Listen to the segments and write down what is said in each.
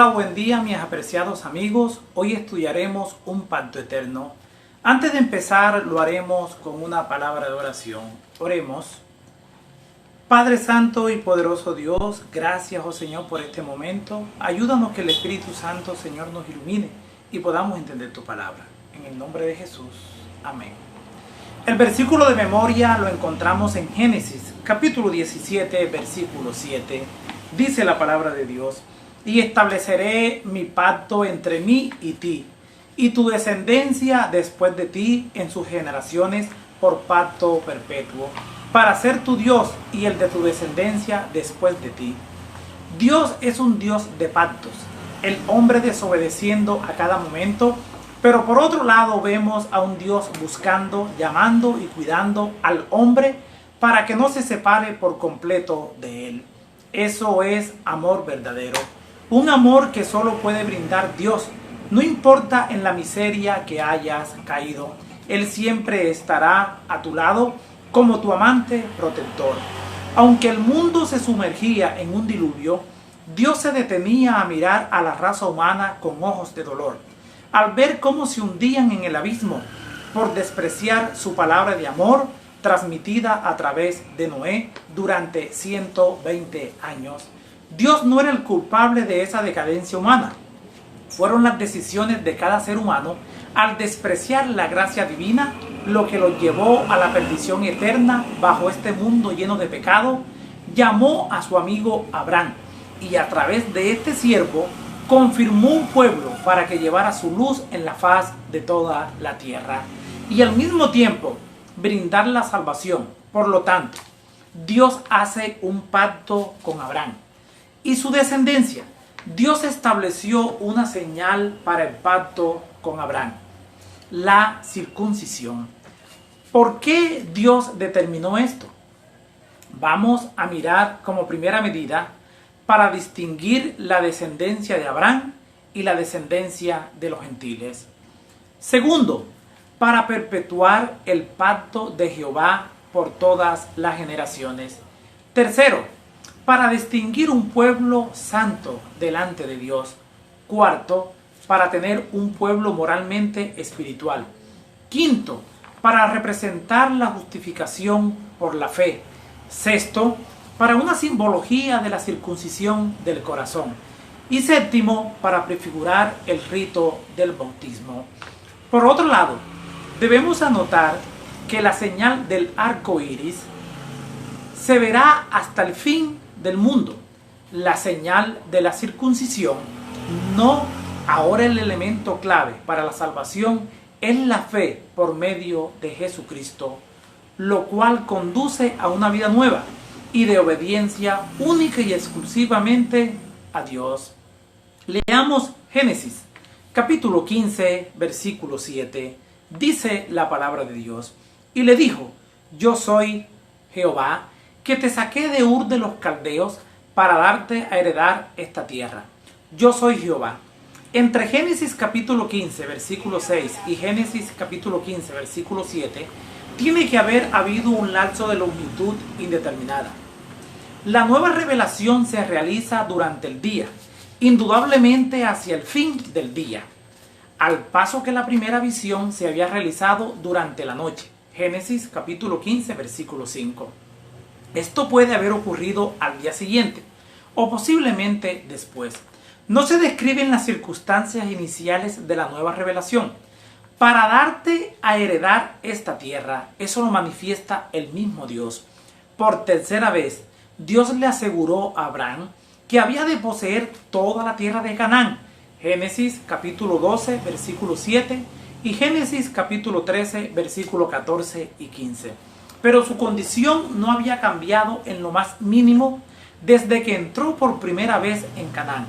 Hola, buen día mis apreciados amigos. Hoy estudiaremos un pacto eterno. Antes de empezar lo haremos con una palabra de oración. Oremos. Padre Santo y poderoso Dios, gracias, oh Señor, por este momento. Ayúdanos que el Espíritu Santo, Señor, nos ilumine y podamos entender tu palabra. En el nombre de Jesús. Amén. El versículo de memoria lo encontramos en Génesis, capítulo 17, versículo 7. Dice la palabra de Dios: y estableceré mi pacto entre mí y ti, y tu descendencia después de ti en sus generaciones por pacto perpetuo, para ser tu Dios y el de tu descendencia después de ti. Dios es un Dios de pactos, el hombre desobedeciendo a cada momento, pero por otro lado vemos a un Dios buscando, llamando y cuidando al hombre para que no se separe por completo de él. Eso es amor verdadero. Un amor que solo puede brindar Dios. No importa en la miseria que hayas caído, Él siempre estará a tu lado como tu amante protector. Aunque el mundo se sumergía en un diluvio, Dios se detenía a mirar a la raza humana con ojos de dolor, al ver cómo se hundían en el abismo por despreciar su palabra de amor transmitida a través de Noé durante 120 años. Dios no era el culpable de esa decadencia humana. Fueron las decisiones de cada ser humano al despreciar la gracia divina lo que los llevó a la perdición eterna bajo este mundo lleno de pecado. Llamó a su amigo Abraham y a través de este siervo confirmó un pueblo para que llevara su luz en la faz de toda la tierra y al mismo tiempo brindar la salvación. Por lo tanto, Dios hace un pacto con Abraham y su descendencia. Dios estableció una señal para el pacto con Abraham: la circuncisión. ¿Por qué Dios determinó esto? Vamos a mirar como primera medida para distinguir la descendencia de Abraham y la descendencia de los gentiles. Segundo, para perpetuar el pacto de Jehová por todas las generaciones. Tercero, para distinguir un pueblo santo delante de Dios. Cuarto, para tener un pueblo moralmente espiritual. Quinto, para representar la justificación por la fe. Sexto, para una simbología de la circuncisión del corazón. Y séptimo, para prefigurar el rito del bautismo. Por otro lado, debemos anotar que la señal del arco iris se verá hasta el fin del mundo. La señal de la circuncisión, no ahora el elemento clave para la salvación, es la fe por medio de Jesucristo, lo cual conduce a una vida nueva y de obediencia única y exclusivamente a Dios. Leamos Génesis, capítulo 15, versículo 7. Dice la palabra de Dios: y le dijo: yo soy Jehová, que te saqué de Ur de los Caldeos para darte a heredar esta tierra. Yo soy Jehová. Entre Génesis capítulo 15, versículo 6 y Génesis capítulo 15, versículo 7, tiene que haber habido un lapso de longitud indeterminada. La nueva revelación se realiza durante el día, indudablemente hacia el fin del día, al paso que la primera visión se había realizado durante la noche. Génesis capítulo 15, versículo 5. Esto puede haber ocurrido al día siguiente, o posiblemente después. No se describen las circunstancias iniciales de la nueva revelación. Para darte a heredar esta tierra, eso lo manifiesta el mismo Dios. Por tercera vez, Dios le aseguró a Abraham que había de poseer toda la tierra de Canaán. Génesis capítulo 12, versículo 7 y Génesis capítulo 13, versículo 14 y 15. Pero su condición no había cambiado en lo más mínimo desde que entró por primera vez en Canaán.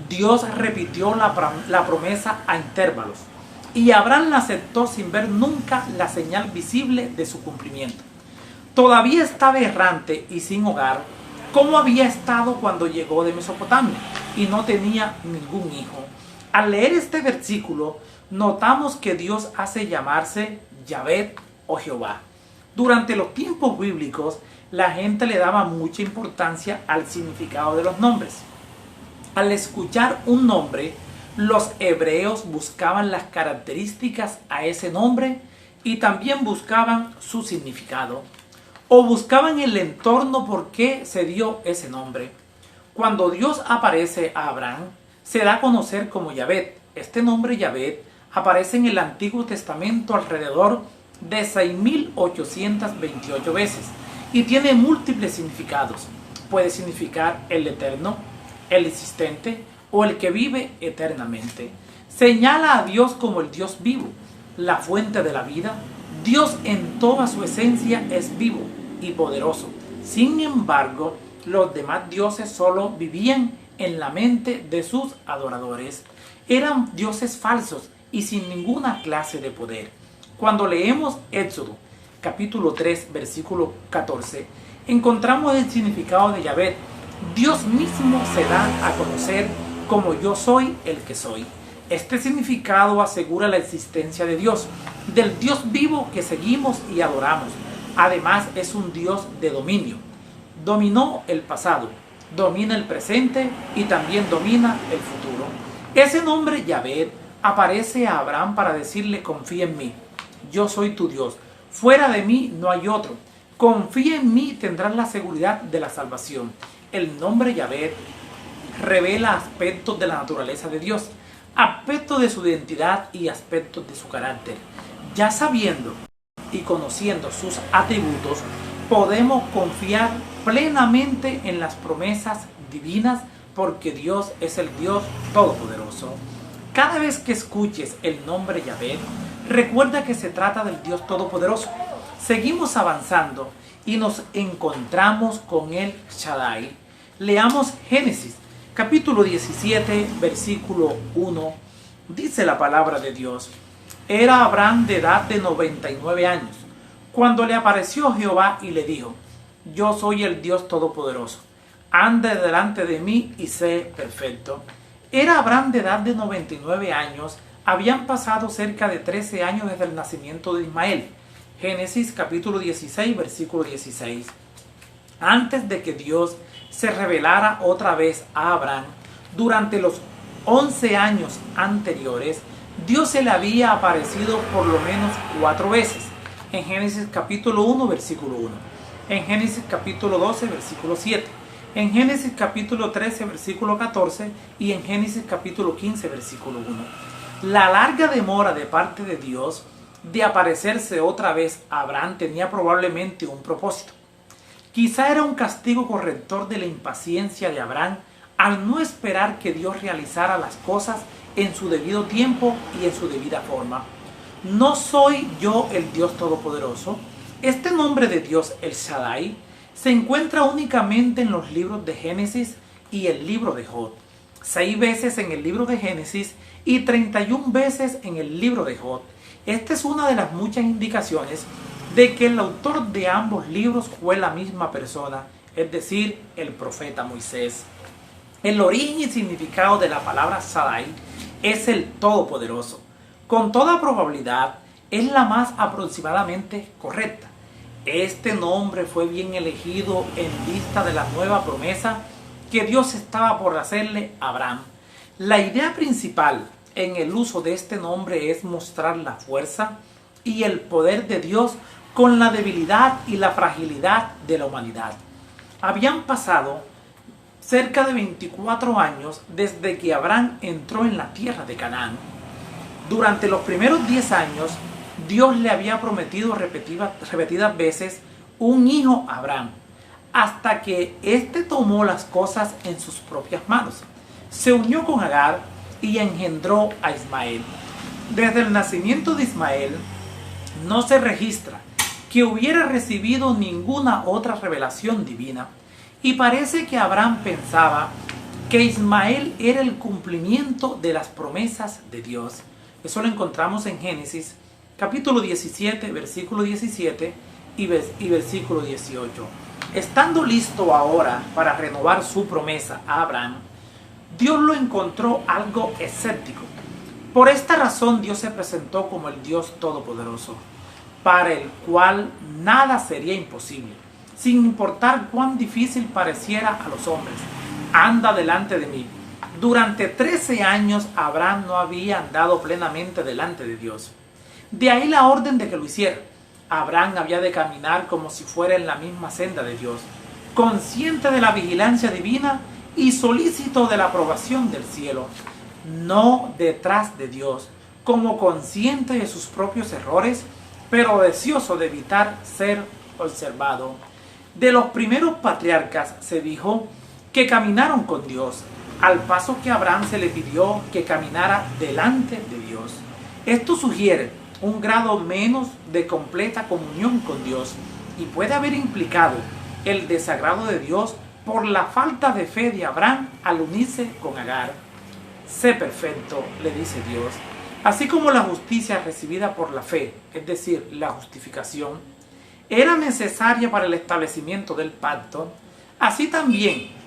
Dios repitió la promesa a intervalos y Abraham la aceptó sin ver nunca la señal visible de su cumplimiento. Todavía estaba errante y sin hogar, como había estado cuando llegó de Mesopotamia y no tenía ningún hijo. Al leer este versículo, notamos que Dios hace llamarse Yahvé o Jehová. Durante los tiempos bíblicos, la gente le daba mucha importancia al significado de los nombres. Al escuchar un nombre, los hebreos buscaban las características a ese nombre y también buscaban su significado, o buscaban el entorno por qué se dio ese nombre. Cuando Dios aparece a Abraham, se da a conocer como Yahvé. Este nombre Yahvé aparece en el Antiguo Testamento alrededor de 6.828 veces y tiene múltiples significados. Puede significar el eterno, el existente o el que vive eternamente. Señala a Dios como el Dios vivo, la fuente de la vida. Dios en toda su esencia es vivo y poderoso. Sin embargo, los demás dioses solo vivían en la mente de sus adoradores. Eran dioses falsos y sin ninguna clase de poder. Cuando leemos Éxodo, capítulo 3, versículo 14, encontramos el significado de Yahvé. Dios mismo se da a conocer como yo soy el que soy. Este significado asegura la existencia de Dios, del Dios vivo que seguimos y adoramos. Además, es un Dios de dominio. Dominó el pasado, domina el presente y también domina el futuro. Ese nombre Yahvé aparece a Abraham para decirle: confía en mí, yo soy tu Dios, fuera de mí no hay otro. Confía en mí, tendrás la seguridad de la salvación. El nombre Yahvé revela aspectos de la naturaleza de Dios, aspectos de su identidad y aspectos de su carácter. Ya sabiendo y conociendo sus atributos, podemos confiar plenamente en las promesas divinas, porque Dios es el Dios Todopoderoso. Cada vez que escuches el nombre Yahvé, recuerda que se trata del Dios Todopoderoso. Seguimos avanzando y nos encontramos con el Shaddai. Leamos Génesis, capítulo 17, versículo 1. Dice la palabra de Dios: era Abraham de edad de 99 años, cuando le apareció Jehová y le dijo: yo soy el Dios Todopoderoso, anda delante de mí y sé perfecto. Era Abraham de edad de 99 años, habían pasado cerca de 13 años desde el nacimiento de Ismael. Génesis capítulo 16, versículo 16. Antes de que Dios se revelara otra vez a Abraham, durante los 11 años anteriores, Dios se le había aparecido por lo menos 4 veces. En Génesis capítulo 1, versículo 1. En Génesis capítulo 12, versículo 7. En Génesis capítulo 13, versículo 14. Y en Génesis capítulo 15, versículo 1. La larga demora de parte de Dios de aparecerse otra vez a Abraham tenía probablemente un propósito. Quizá era un castigo corrector de la impaciencia de Abraham al no esperar que Dios realizara las cosas en su debido tiempo y en su debida forma. ¿No soy yo el Dios Todopoderoso? Este nombre de Dios, el Shaddai, se encuentra únicamente en los libros de Génesis y el libro de Job. 6 veces en el libro de Génesis y 31 veces en el libro de Job. Esta es una de las muchas indicaciones de que el autor de ambos libros fue la misma persona, es decir, el profeta Moisés. El origen y significado de la palabra Shaddai es el Todopoderoso. Con toda probabilidad es la más aproximadamente correcta. Este nombre fue bien elegido en vista de la nueva promesa que Dios estaba por hacerle a Abraham. La idea principal en el uso de este nombre es mostrar la fuerza y el poder de Dios con la debilidad y la fragilidad de la humanidad. Habían pasado cerca de 24 años desde que Abraham entró en la tierra de Canaán. Durante los primeros 10 años, Dios le había prometido repetidas veces un hijo a Abraham, hasta que éste tomó las cosas en sus propias manos. Se unió con Agar y engendró a Ismael. Desde el nacimiento de Ismael no se registra que hubiera recibido ninguna otra revelación divina, y parece que Abraham pensaba que Ismael era el cumplimiento de las promesas de Dios. Eso lo encontramos en Génesis capítulo 17, versículo 17 y versículo 18. Estando listo ahora para renovar su promesa a Abraham, Dios lo encontró algo escéptico. Por esta razón Dios se presentó como el Dios Todopoderoso, para el cual nada sería imposible, sin importar cuán difícil pareciera a los hombres. Anda delante de mí, Durante 13 años Abraham no había andado plenamente delante de Dios. De ahí la orden de que lo hiciera. Abraham había de caminar como si fuera en la misma senda de Dios, consciente de la vigilancia divina y solícito de la aprobación del cielo, no detrás de Dios, como consciente de sus propios errores, pero deseoso de evitar ser observado. De los primeros patriarcas se dijo que caminaron con Dios, al paso que a Abraham se le pidió que caminara delante de Dios. Esto sugiere un grado menos de completa comunión con Dios y puede haber implicado el desagrado de Dios por la falta de fe de Abraham al unirse con Agar. Sé perfecto, le dice Dios. Así como la justicia recibida por la fe, es decir, la justificación, era necesaria para el establecimiento del pacto, así también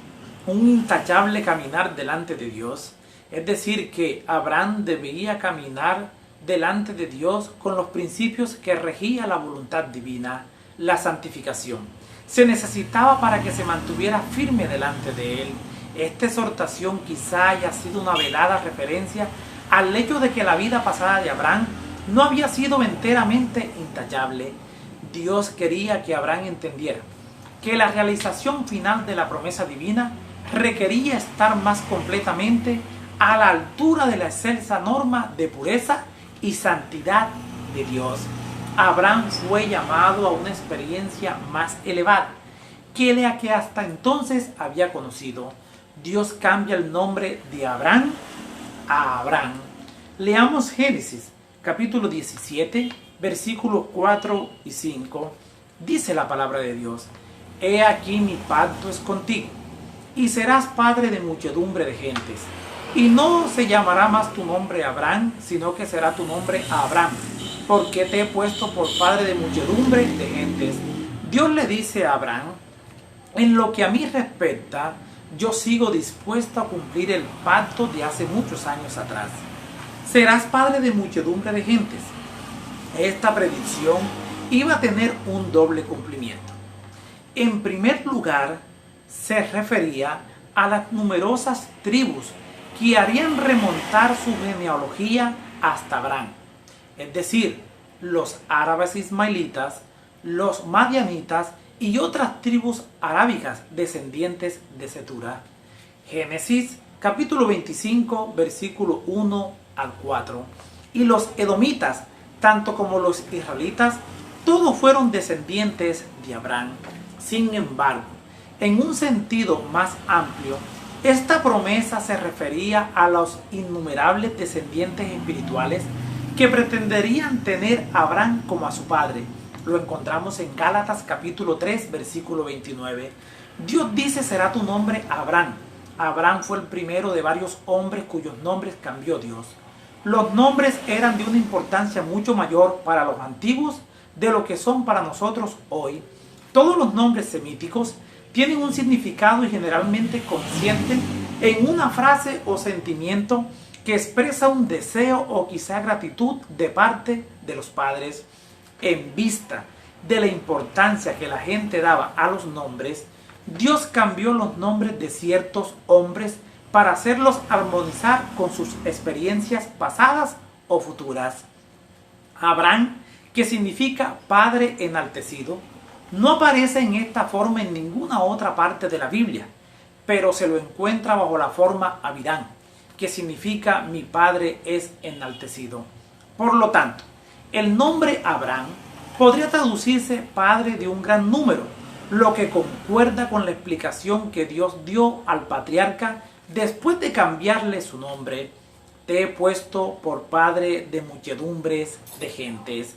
un intachable caminar delante de Dios, es decir, que Abraham debía caminar delante de Dios con los principios que regía la voluntad divina, la santificación. Se necesitaba para que se mantuviera firme delante de Él. Esta exhortación quizá haya sido una velada referencia al hecho de que la vida pasada de Abraham no había sido enteramente intachable. Dios quería que Abraham entendiera que la realización final de la promesa divina requería estar más completamente a la altura de la excelsa norma de pureza y santidad de Dios. Abraham fue llamado a una experiencia más elevada que la que hasta entonces había conocido. Dios cambia el nombre de Abraham a Abraham. Leamos Génesis, capítulo 17, versículos 4 y 5. Dice la palabra de Dios: He aquí mi pacto es contigo, y serás padre de muchedumbre de gentes. Y no se llamará más tu nombre Abraham, sino que será tu nombre Abraham, porque te he puesto por padre de muchedumbre de gentes. Dios le dice a Abraham: en lo que a mí respecta, yo sigo dispuesto a cumplir el pacto de hace muchos años atrás. Serás padre de muchedumbre de gentes. Esta predicción iba a tener un doble cumplimiento. En primer lugar, se refería a las numerosas tribus que harían remontar su genealogía hasta Abraham, es decir, los árabes ismaelitas, los madianitas y otras tribus arábicas descendientes de Cetura. Génesis capítulo 25 versículo 1 al 4. Y los edomitas, tanto como los israelitas, todos fueron descendientes de Abraham. Sin embargo, en un sentido más amplio, esta promesa se refería a los innumerables descendientes espirituales que pretenderían tener a Abraham como a su padre. Lo encontramos en Gálatas capítulo 3, versículo 29. Dios dice: será tu nombre Abraham. Abraham fue el primero de varios hombres cuyos nombres cambió Dios. Los nombres eran de una importancia mucho mayor para los antiguos de lo que son para nosotros hoy. Todos los nombres semíticos tienen un significado y generalmente consisten en una frase o sentimiento que expresa un deseo o quizá gratitud de parte de los padres. En vista de la importancia que la gente daba a los nombres, Dios cambió los nombres de ciertos hombres para hacerlos armonizar con sus experiencias pasadas o futuras. Abraham, que significa Padre enaltecido, no aparece en esta forma en ninguna otra parte de la Biblia, pero se lo encuentra bajo la forma Abirán, que significa mi Padre es enaltecido. Por lo tanto, el nombre Abraham podría traducirse Padre de un gran número, lo que concuerda con la explicación que Dios dio al patriarca después de cambiarle su nombre. Te he puesto por padre de muchedumbres de gentes.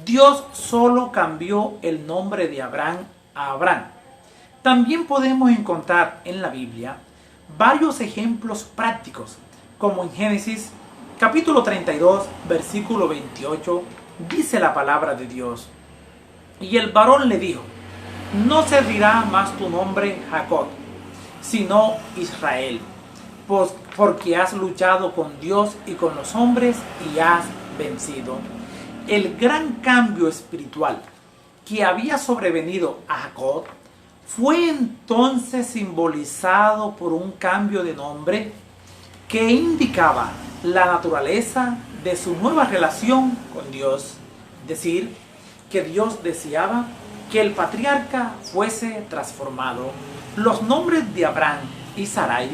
Dios solo cambió el nombre de Abraham a Abraham. También podemos encontrar en la Biblia varios ejemplos prácticos, como en Génesis capítulo 32, versículo 28, dice la palabra de Dios: y el varón le dijo: no se dirá más tu nombre Jacob, sino Israel, porque has luchado con Dios y con los hombres y has vencido. El gran cambio espiritual que había sobrevenido a Jacob fue entonces simbolizado por un cambio de nombre que indicaba la naturaleza de su nueva relación con Dios. Es decir, que Dios deseaba que el patriarca fuese transformado. Los nombres de Abraham y Sarai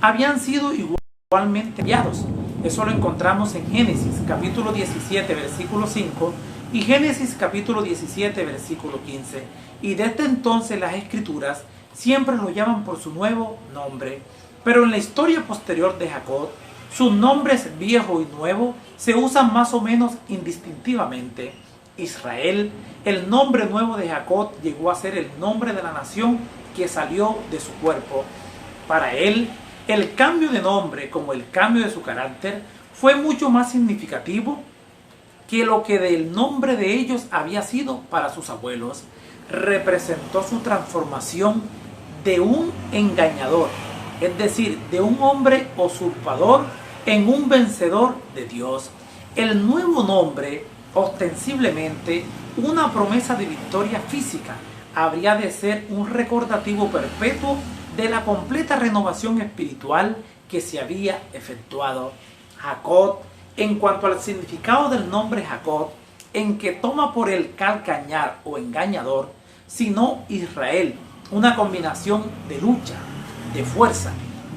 habían sido igualmente cambiados. Eso lo encontramos en Génesis capítulo 17 versículo 5 y Génesis capítulo 17 versículo 15. Y desde entonces las escrituras siempre lo llaman por su nuevo nombre. Pero en la historia posterior de Jacob, sus nombres viejo y nuevo se usan más o menos indistintivamente. Israel, el nombre nuevo de Jacob, llegó a ser el nombre de la nación que salió de su cuerpo. Para él, el cambio de nombre, como el cambio de su carácter, fue mucho más significativo que lo que del nombre de ellos había sido para sus abuelos. Representó su transformación de un engañador, es decir, de un hombre usurpador en un vencedor de Dios. El nuevo nombre, ostensiblemente una promesa de victoria física, habría de ser un recordativo perpetuo de la completa renovación espiritual que se había efectuado. Jacob, en cuanto al significado del nombre Jacob, en que toma por el calcañar o engañador, sino Israel, una combinación de lucha, de fuerza.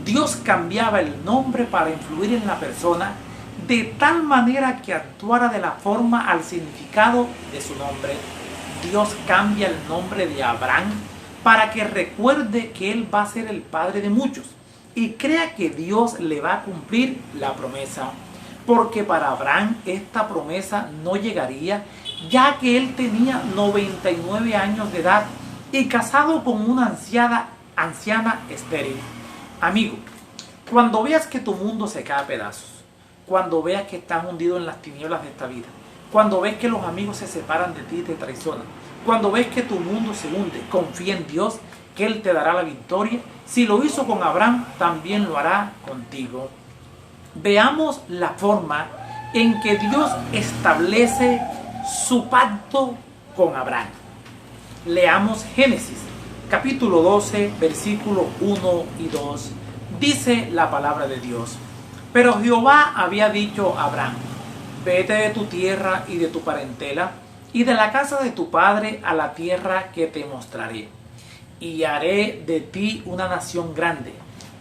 Dios cambiaba el nombre para influir en la persona de tal manera que actuara de la forma al significado de su nombre. Dios cambia el nombre de Abraham para que recuerde que él va a ser el padre de muchos y crea que Dios le va a cumplir la promesa. Porque para Abraham esta promesa no llegaría, ya que él tenía 99 años de edad y casado con una anciana estéril. Amigo, cuando veas que tu mundo se cae a pedazos, cuando veas que estás hundido en las tinieblas de esta vida, cuando ves que los amigos se separan de ti y te traicionan, cuando ves que tu mundo se hunde, confía en Dios, que Él te dará la victoria. Si lo hizo con Abraham, también lo hará contigo. Veamos la forma en que Dios establece su pacto con Abraham. Leamos Génesis, capítulo 12, versículos 1 y 2. Dice la palabra de Dios: pero Jehová había dicho a Abraham: vete de tu tierra y de tu parentela y de la casa de tu padre a la tierra que te mostraré. Y haré de ti una nación grande,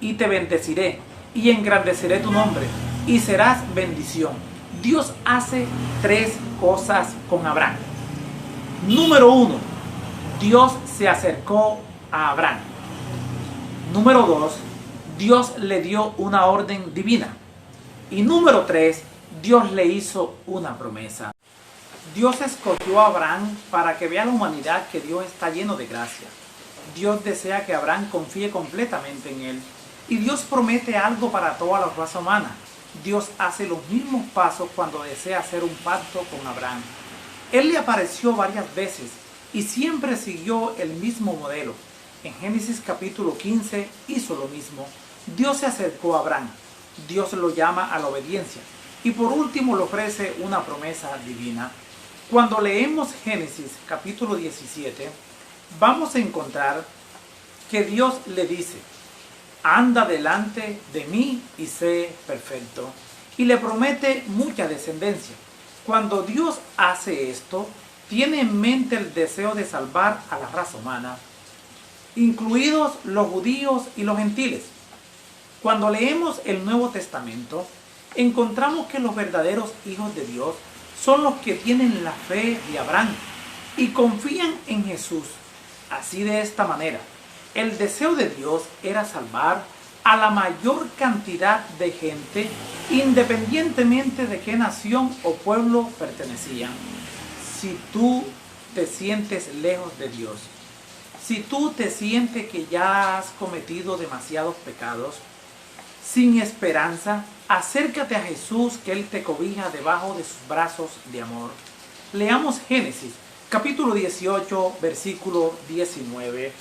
y te bendeciré, y engrandeceré tu nombre, y serás bendición. Dios hace tres cosas con Abraham. Número 1, Dios se acercó a Abraham. Número 2, Dios le dio una orden divina. Y número 3, Dios le hizo una promesa. Dios escogió a Abraham para que vea la humanidad que Dios está lleno de gracia. Dios desea que Abraham confíe completamente en Él. Y Dios promete algo para toda la raza humana. Dios hace los mismos pasos cuando desea hacer un pacto con Abraham. Él le apareció varias veces y siempre siguió el mismo modelo. En Génesis capítulo 15 hizo lo mismo. Dios se acercó a Abraham. Dios lo llama a la obediencia. Y por último le ofrece una promesa divina. Cuando leemos Génesis capítulo 17, vamos a encontrar que Dios le dice: anda delante de mí y sé perfecto. Y le promete mucha descendencia. Cuando Dios hace esto, tiene en mente el deseo de salvar a la raza humana, incluidos los judíos y los gentiles. Cuando leemos el Nuevo Testamento, encontramos que los verdaderos hijos de Dios son los que tienen la fe de Abraham y confían en Jesús. Así, de esta manera, el deseo de Dios era salvar a la mayor cantidad de gente, independientemente de qué nación o pueblo pertenecían. Si tú te sientes lejos de Dios, si tú te sientes que ya has cometido demasiados pecados, sin esperanza, acércate a Jesús, que Él te cobija debajo de sus brazos de amor. Leamos Génesis, capítulo 18, versículo 19.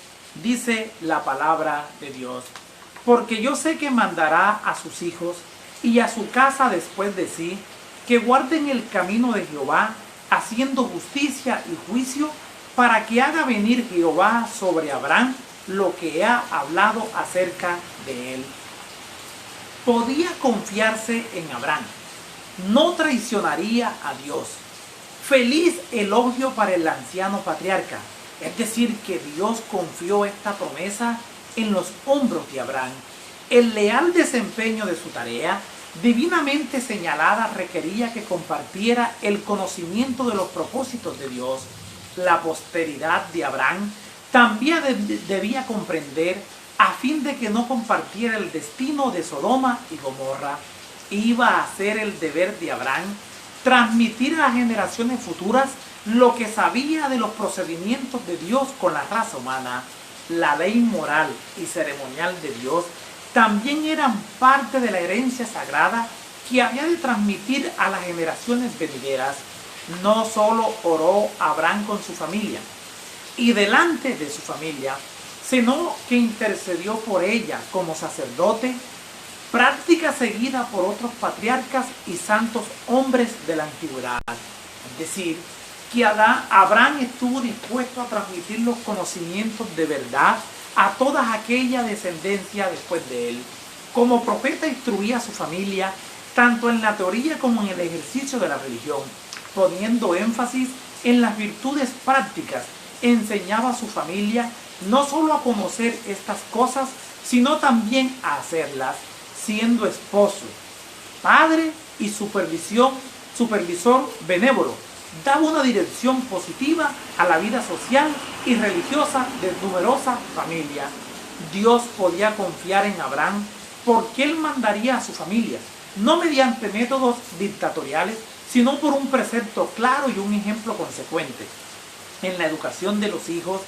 Dice la palabra de Dios: porque yo sé que mandará a sus hijos y a su casa después de sí, que guarden el camino de Jehová, haciendo justicia y juicio, para que haga venir Jehová sobre Abraham lo que ha hablado acerca de él. podía confiarse en Abraham. No traicionaría a Dios. Feliz elogio para el anciano patriarca. Es decir, que Dios confió esta promesa en los hombros de Abraham. El leal desempeño de su tarea, divinamente señalada, requería que compartiera el conocimiento de los propósitos de Dios. La posteridad de Abraham también debía comprender, a fin de que no compartiera el destino de Sodoma y Gomorra. Iba a ser el deber de Abraham transmitir a las generaciones futuras lo que sabía de los procedimientos de Dios con la raza humana. La ley moral y ceremonial de Dios también eran parte de la herencia sagrada que había de transmitir a las generaciones venideras. No solo oró Abraham con su familia y delante de su familia, sino que intercedió por ella como sacerdote, práctica seguida por otros patriarcas y santos hombres de la antigüedad. Es decir, que Abraham estuvo dispuesto a transmitir los conocimientos de verdad a toda aquella descendencia después de él. Como profeta instruía a su familia, tanto en la teoría como en el ejercicio de la religión, poniendo énfasis en las virtudes prácticas. Enseñaba a su familia no solo a conocer estas cosas, sino también a hacerlas, siendo esposo, padre y supervisor benévolo. Daba una dirección positiva a la vida social y religiosa de numerosa familia. Dios podía confiar en Abraham porque él mandaría a su familia, no mediante métodos dictatoriales, sino por un precepto claro y un ejemplo consecuente. En la educación de los hijos,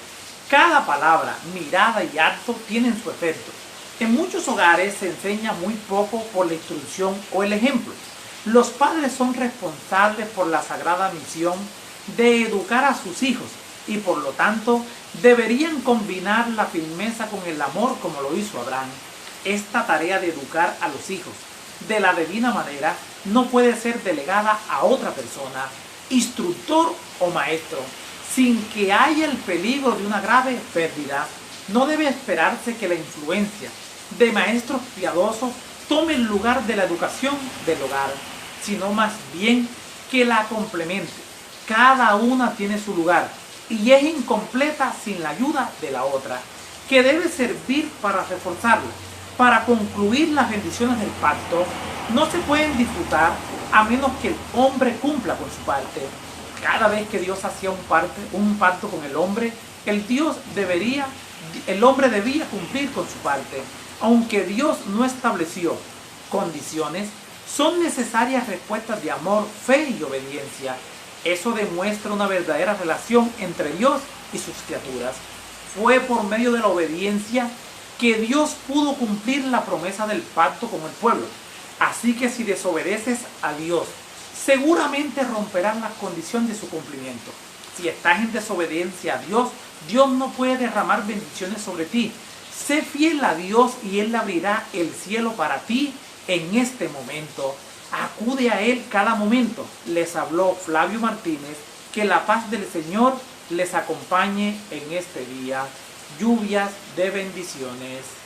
cada palabra, mirada y acto tienen su efecto. En muchos hogares se enseña muy poco por la instrucción o el ejemplo. Los padres son responsables por la sagrada misión de educar a sus hijos y por lo tanto deberían combinar la firmeza con el amor como lo hizo Abraham. Esta tarea de educar a los hijos de la divina manera no puede ser delegada a otra persona, instructor o maestro, sin que haya el peligro de una grave pérdida. No debe esperarse que la influencia de maestros piadosos tome el lugar de la educación del hogar, sino más bien que la complemente. Cada una tiene su lugar y es incompleta sin la ayuda de la otra, que debe servir para reforzarla. Para concluir, las bendiciones del pacto no se pueden disfrutar a menos que el hombre cumpla con su parte. Cada vez que Dios hacía un pacto con el hombre, el hombre debía cumplir con su parte. Aunque Dios no estableció condiciones, son necesarias respuestas de amor, fe y obediencia. Eso demuestra una verdadera relación entre Dios y sus criaturas. Fue por medio de la obediencia que Dios pudo cumplir la promesa del pacto con el pueblo. Así que si desobedeces a Dios, seguramente romperás las condiciones de su cumplimiento. Si estás en desobediencia a Dios, Dios no puede derramar bendiciones sobre ti. Sé fiel a Dios y Él abrirá el cielo para ti en este momento. Acude a Él cada momento. Les habló Flavio Martínez. Que la paz del Señor les acompañe en este día. Lluvias de bendiciones.